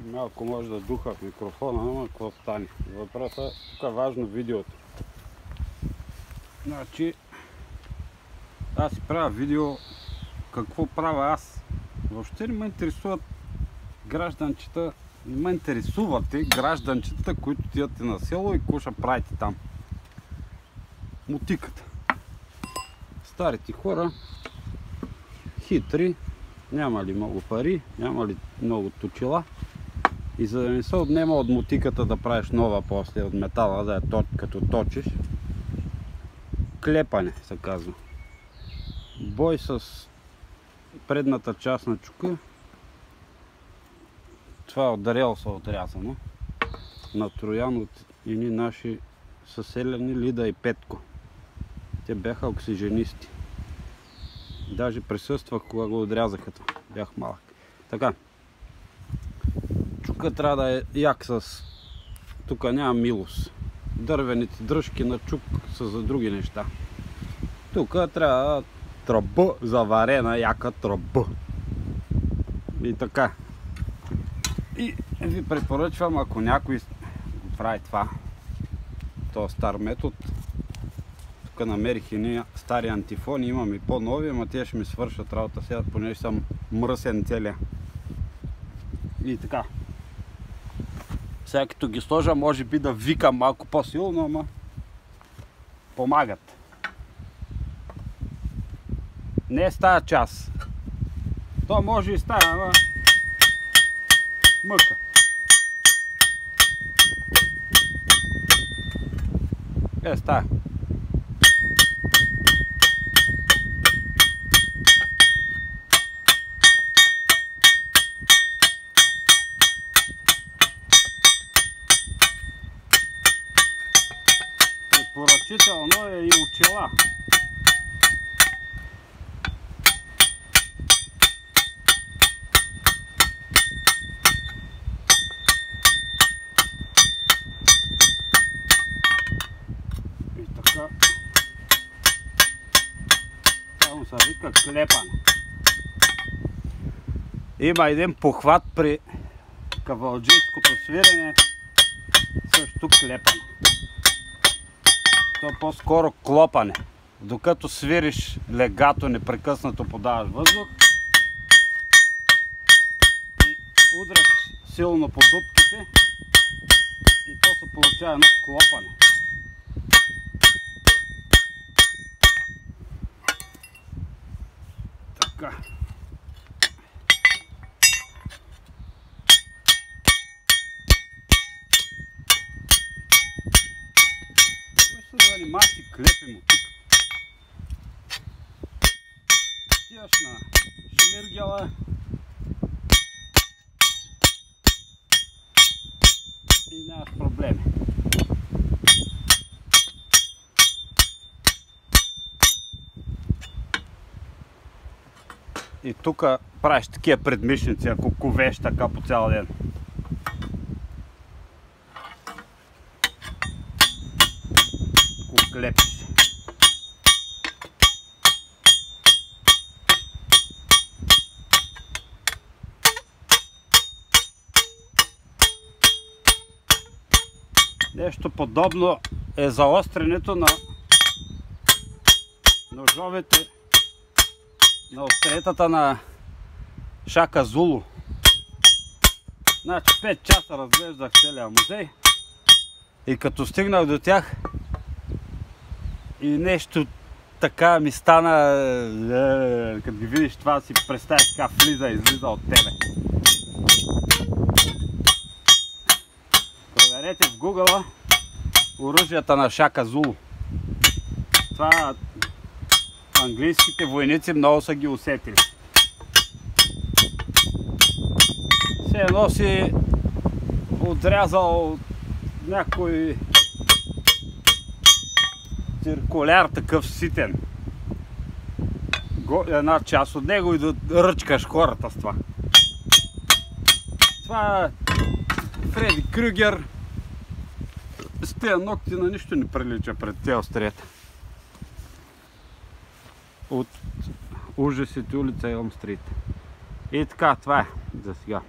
Малко може да духа в микрофона, но какво стане? Въпросът тук е важно видеото. Значи, аз си правя видео какво правя аз. Въобще не ме интересуват гражданчета, не ме интересувате гражданчета, които отидате на село и какво ще правите там. Мотиката. Старите хора, хитри, няма ли много пари, няма ли много точила. И за да не се отнема от мотиката да правиш нова после от метала, да е като точиш, клепане се казва. Бой с предната част на чука. Това е от релса отрязано. Натроян от едни наши съселяни Лида и Петко. Те бяха оксиженисти. Даже присъствах, кога го отрязаха това. Бях малък. Така. Чука трябва да е як с... Тук няма милост. Дървените дръжки на чук са за други неща. Тук трябва тръба заварена, яка тръба. И така. И ви препоръчвам, ако някой прави това, този стар метод. Тук намерих и стари антифони, имам и по-нови, ама те ще ми свършат работа сега, понеже съм мръсен целия. И така. Сега като ги сложа, може би да викам малко по-силно, ама помагат. Не е с тая част. То може и с тая, ама мъка. Е, с тая. Препоръчително е и очила. И така. Само се вика клепане. Има един похват при кавалджийското свирене, също клепане. То е по-скоро клопане. Докато свириш легато, непрекъснато подаваш въздух и удряш силно по дупките и то се получава едно клопане. Така. Занимаваш и клепи мотика. Отиваш на шмиргела и нямаш проблеми. И тук правиш такива предмишници, ако ковеш така по цял ден. Клепиш. Нещо подобно е заострянето на ножовете на остриетата на Шака Зулу. Значи 5 часа разглеждах целия музей и като стигнах до тях и нещо така ми стана, като ги видиш това си представиш така влиза и излиза от тебе. Проверете в Google оръжията на Шака Зулу. Това английските войници много са ги усетили. Все едно си отрязал някой циркуляр такъв ситен. Една част от него и да ръчкаш хората с това. Това е Фреди Крюгер. С тези ногти на нищо не прилича пред тези остриета. От ужасите улица Елм Стрит. И така, това е за сега.